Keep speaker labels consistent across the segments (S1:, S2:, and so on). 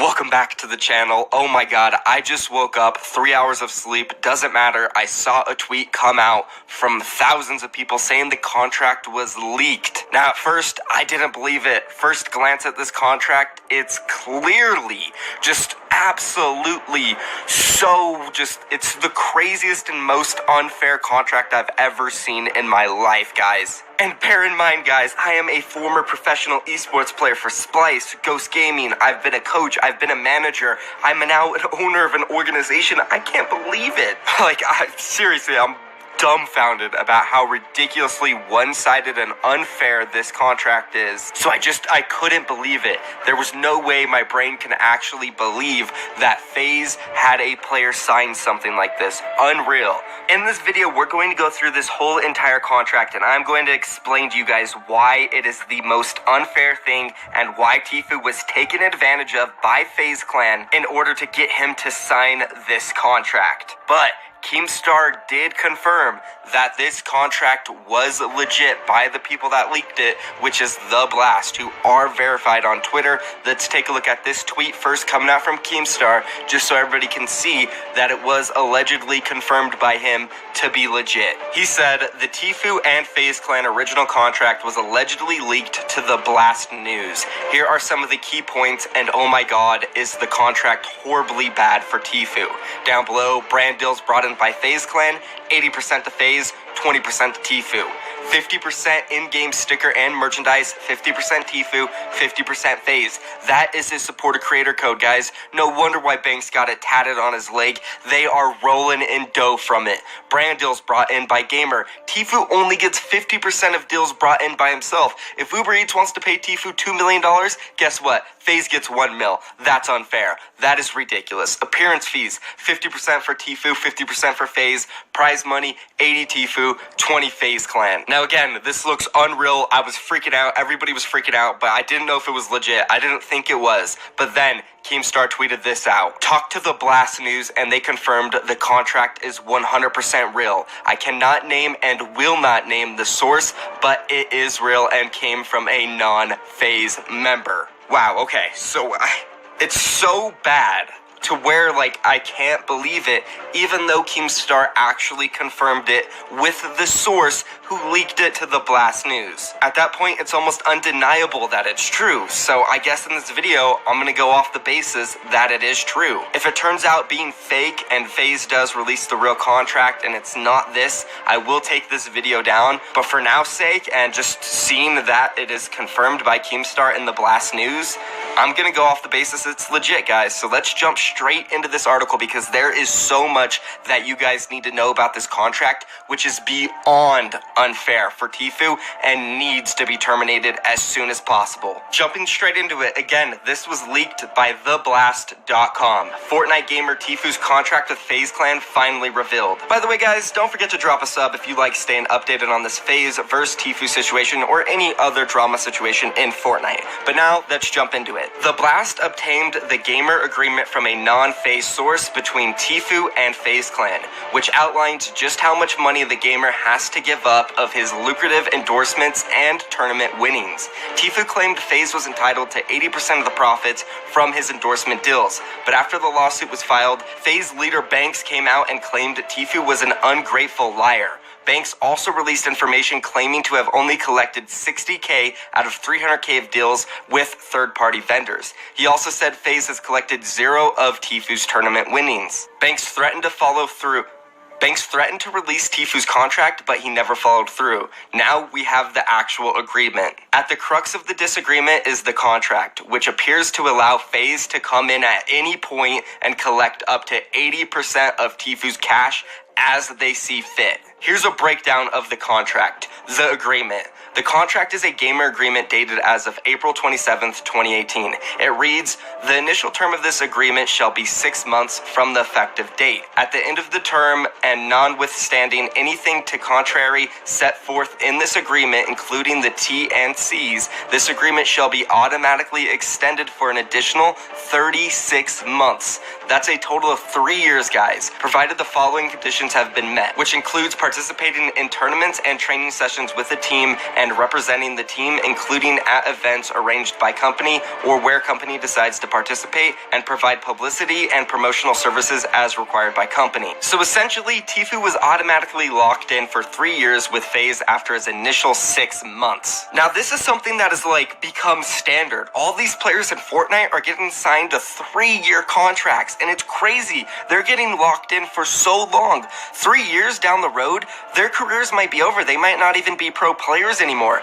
S1: Welcome back to the channel. Oh my god, I just woke up, 3 hours of sleep, doesn't matter. I saw a tweet come out from thousands of people saying the contract was leaked. Now at first, I didn't believe it. First glance at this contract, it's clearly just absolutely it's the craziest and most unfair contract I've ever seen in my life, guys. And bear in mind, guys, I am a former professional esports player for Splice, Ghost Gaming. I've been a coach, I've been a manager, I'm now an owner of an organization. I can't believe it. Seriously, I'm dumbfounded about how ridiculously one-sided and unfair this contract is. So I couldn't believe it. There was no way my brain can actually believe that FaZe had a player sign something like this. Unreal. In this video, we're going to go through this whole entire contract, and I'm going to explain to you guys why it is the most unfair thing and why TFU was taken advantage of by FaZe Clan in order to get him to sign this contract. But Keemstar did confirm that this contract was legit by the people that leaked it, which is The Blast, who are verified on Twitter. Let's take a look at this tweet first coming out from Keemstar, just so everybody can see that it was allegedly confirmed by him to be legit. He said, the TFU and FaZe Clan original contract was allegedly leaked to The Blast News. Here are some of the key points, and oh my god, is the contract horribly bad for TFU. Down below, brand deals brought in by FaZe Clan, 80% to FaZe, 20% to TFU. 50% in-game sticker and merchandise, 50% TFU, 50% FaZe. That is his supporter creator code, guys. No wonder why Banks got it tatted on his leg. They are rolling in dough from it. Brand deals brought in by Gamer. TFU only gets 50% of deals brought in by himself. If Uber Eats wants to pay TFU $2 million, guess what? FaZe gets $1 million. That's unfair. That is ridiculous. Appearance fees, 50% for TFU, 50% for FaZe. Prize money, 80 TFU, 20 FaZe Clan. Now again, this looks unreal. I was freaking out. Everybody was freaking out, but I didn't know if it was legit. I didn't think it was. But then Keemstar tweeted this out. Talked to The Blast News and they confirmed the contract is 100% real. I cannot name and will not name the source, but it is real and came from a non-FaZe member. Wow, okay, so it's so bad to where, I can't believe it, even though Keemstar actually confirmed it with the source who leaked it to The Blast News. At that point, it's almost undeniable that it's true, so I guess in this video, I'm gonna go off the basis that it is true. If it turns out being fake and FaZe does release the real contract and it's not this, I will take this video down, but for now's sake, and just seeing that it is confirmed by Keemstar in The Blast News, I'm gonna go off the basis it's legit, guys. So let's jump straight into this article because there is so much that you guys need to know about this contract, which is beyond unfair for TFU and needs to be terminated as soon as possible. Jumping straight into it, again, this was leaked by TheBlast.com. Fortnite gamer TFU's contract with FaZe Clan finally revealed. By the way, guys, don't forget to drop a sub if you like staying updated on this FaZe versus TFU situation or any other drama situation in Fortnite. But now, let's jump into it. The Blast obtained the gamer agreement from a non-FaZe source between TFU and FaZe Clan, which outlines just how much money the gamer has to give up of his lucrative endorsements and tournament winnings. TFU claimed FaZe was entitled to 80% of the profits from his endorsement deals, but after the lawsuit was filed, FaZe leader Banks came out and claimed TFU was an ungrateful liar. Banks also released information claiming to have only collected $60K out of $300K of deals with third-party vendors. He also said FaZe has collected 0 of TFU's tournament winnings. Banks threatened to release TFU's contract, but he never followed through. Now we have the actual agreement. At the crux of the disagreement is the contract, which appears to allow FaZe to come in at any point and collect up to 80% of TFU's cash as they see fit. Here's a breakdown of the contract. The agreement. The contract is a gamer agreement dated as of April 27th, 2018. It reads, the initial term of this agreement shall be 6 months from the effective date. At the end of the term, and notwithstanding anything to contrary set forth in this agreement, including the T&Cs, this agreement shall be automatically extended for an additional 36 months. That's a total of 3 years, guys, provided the following conditions have been met, which includes participating in tournaments and training sessions with the team and representing the team, including at events arranged by company or where company decides to participate, and provide publicity and promotional services as required by company. So essentially, Tfue was automatically locked in for 3 years with Faze after his initial 6 months. Now, this is something that has become standard. All these players in Fortnite are getting signed to 3-year contracts, and it's crazy. They're getting locked in for so long. 3 years down the road, their careers might be over. They might not even be pro players anymore.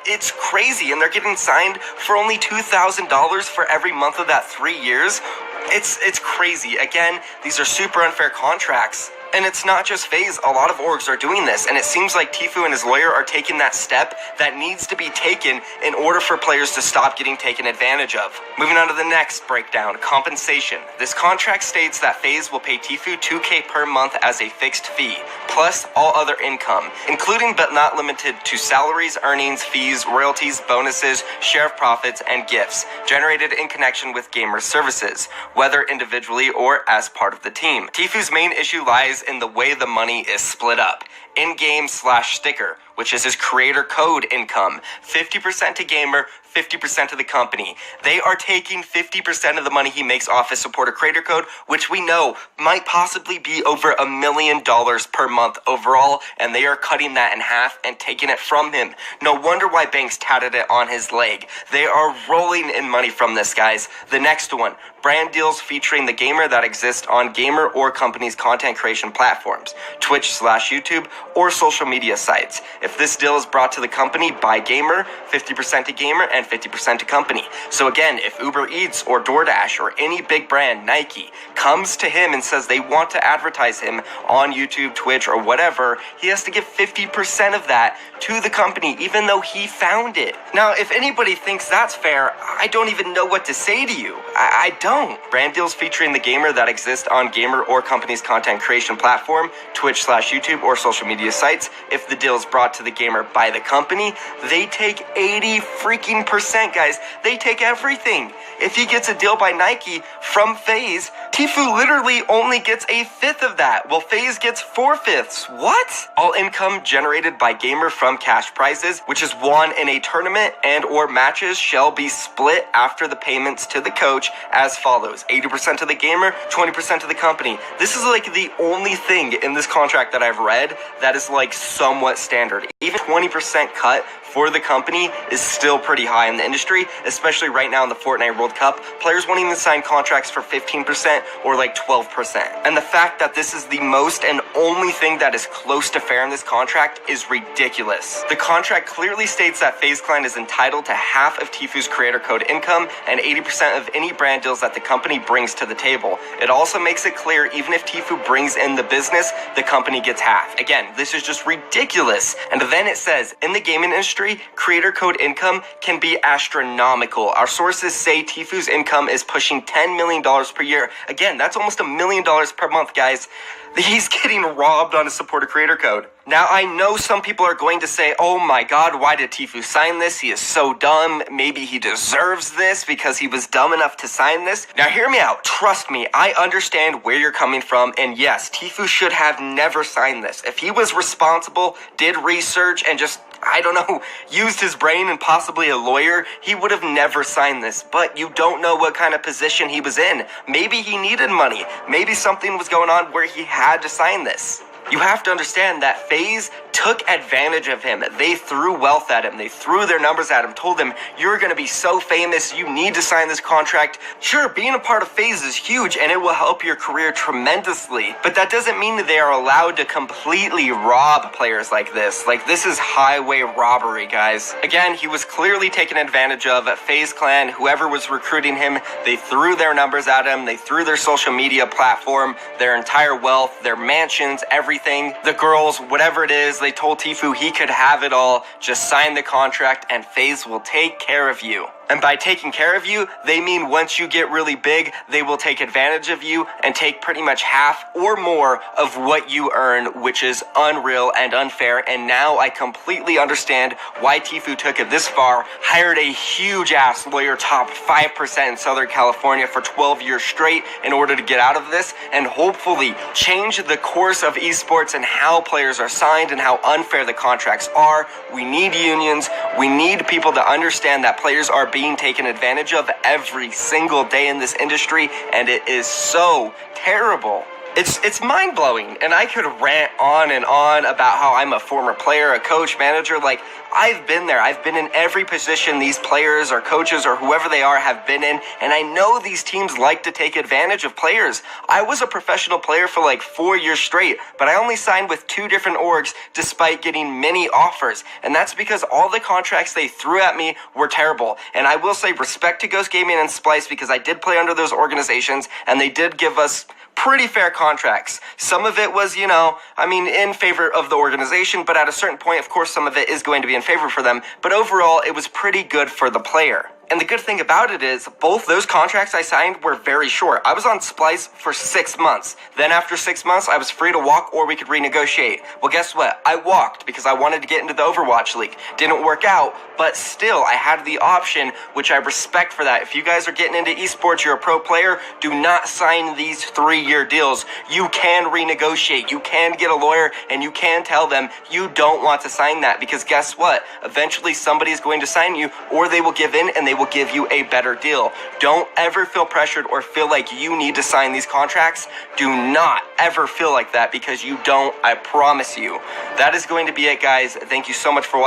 S1: It's crazy, and they're getting signed for only $2,000 for every month of that 3 years. It's crazy. Again, these are super unfair contracts. And it's not just Faze, a lot of orgs are doing this, and it seems like Tfue and his lawyer are taking that step that needs to be taken in order for players to stop getting taken advantage of. Moving on to the next breakdown, compensation. This contract states that Faze will pay Tfue $2K per month as a fixed fee, plus all other income, including but not limited to salaries, earnings, fees, royalties, bonuses, share of profits, and gifts generated in connection with gamer services, whether individually or as part of the team. Tfue's main issue lies in the way the money is split up. In-game/sticker, which is his creator code income, 50% to gamer, 50% to the company. They are taking 50% of the money he makes off his supporter creator code, which we know might possibly be over $1 million per month overall, and they are cutting that in half and taking it from him. No wonder why Banks tatted it on his leg. They are rolling in money from this, guys. The next one, brand deals featuring the gamer that exist on gamer or company's content creation platforms, Twitch/YouTube, or social media sites. If this deal is brought to the company by gamer, 50% to gamer and 50% to company. So again, if Uber Eats or DoorDash or any big brand, Nike, comes to him and says they want to advertise him on YouTube, Twitch, or whatever, he has to give 50% of that to the company, even though he found it. Now, if anybody thinks that's fair, I don't even know what to say to you. I don't. Brand deals featuring the gamer that exist on gamer or company's content creation platform, Twitch/YouTube, or social media sites. If the deal is brought to the gamer by the company, they take 80%, guys. They take everything. If he gets a deal by Nike from Faze, Tfue literally only gets 1/5 of that, while Faze gets 4/5. What? All income generated by gamer from cash prizes, which is won in a tournament and or matches, shall be split after the payments to the coach as follows: 80% to the gamer, 20% to the company. This is the only thing in this contract that I've read that is somewhat standard. Even 20% cut for the company is still pretty high in the industry, especially right now in the Fortnite World Cup. Players won't even sign contracts for 15% or 12%. And the fact that this is the most and only thing that is close to fair in this contract is ridiculous. The contract clearly states that FaZe Clan is entitled to half of Tfue's creator code income and 80% of any brand deals that the company brings to the table. It also makes it clear even if Tfue brings in the business, the company gets half. Again, this is just ridiculous. And then it says, in the gaming industry, creator code income can be astronomical. Our sources say Tfue's income is pushing $10 million per year. Again, that's almost $1 million per month, guys. He's getting robbed on his supporter creator code. Now, I know some people are going to say, oh my god, why did Tfue sign this? He is so dumb. Maybe he deserves this because he was dumb enough to sign this. Now, hear me out. Trust me, I understand where you're coming from. And yes, Tfue should have never signed this. If he was responsible, did research, and just, I don't know, used his brain and possibly a lawyer, he would have never signed this. But you don't know what kind of position he was in. Maybe he needed money. Maybe something was going on where he had to sign this. You have to understand that Faze took advantage of him. They threw wealth at him. They threw their numbers at him, told him, you're going to be so famous, you need to sign this contract. Sure, being a part of Faze is huge and it will help your career tremendously, but that doesn't mean that they are allowed to completely rob players like this. This is highway robbery, guys. Again, he was clearly taken advantage of at FaZe Clan. Whoever was recruiting him, they threw their numbers at him. They threw their social media platform, their entire wealth, their mansions, everything, the girls, whatever it is. They told Tfue he could have it all. Just sign the contract and Faze will take care of you. And by taking care of you, they mean once you get really big, they will take advantage of you and take pretty much half or more of what you earn, which is unreal and unfair. And now I completely understand why TFU took it this far, hired a huge ass lawyer, top 5% in Southern California for 12 years straight in order to get out of this and hopefully change the course of esports and how players are signed and how unfair the contracts are. We need unions. We need people to understand that players are being taken advantage of every single day in this industry, and it is so terrible. It's mind-blowing, and I could rant on and on about how I'm a former player, a coach, manager. Like, I've been there. I've been in every position these players or coaches or whoever they are have been in, and I know these teams like to take advantage of players. I was a professional player for like 4 years straight, but I only signed with 2 different orgs despite getting many offers, and that's because all the contracts they threw at me were terrible. And I will say respect to Ghost Gaming and Splice because I did play under those organizations, and they did give us pretty fair contracts. Some of it was, in favor of the organization, but at a certain point, of course, some of it is going to be in favor for them. But overall, it was pretty good for the player. And the good thing about it is both those contracts I signed were very short. I was on Splice for 6 months. Then after 6 months, I was free to walk or we could renegotiate. Well, guess what? I walked because I wanted to get into the Overwatch League. Didn't work out, but still I had the option, which I respect for that. If you guys are getting into esports, you're a pro player, do not sign these 3-year deals. You can renegotiate. You can get a lawyer and you can tell them you don't want to sign that because guess what? Eventually somebody is going to sign you or they will give in and they will give you a better deal. Don't ever feel pressured or feel like you need to sign these contracts. Do not ever feel like that because you don't, I promise you. That is going to be it, guys. Thank you so much for watching.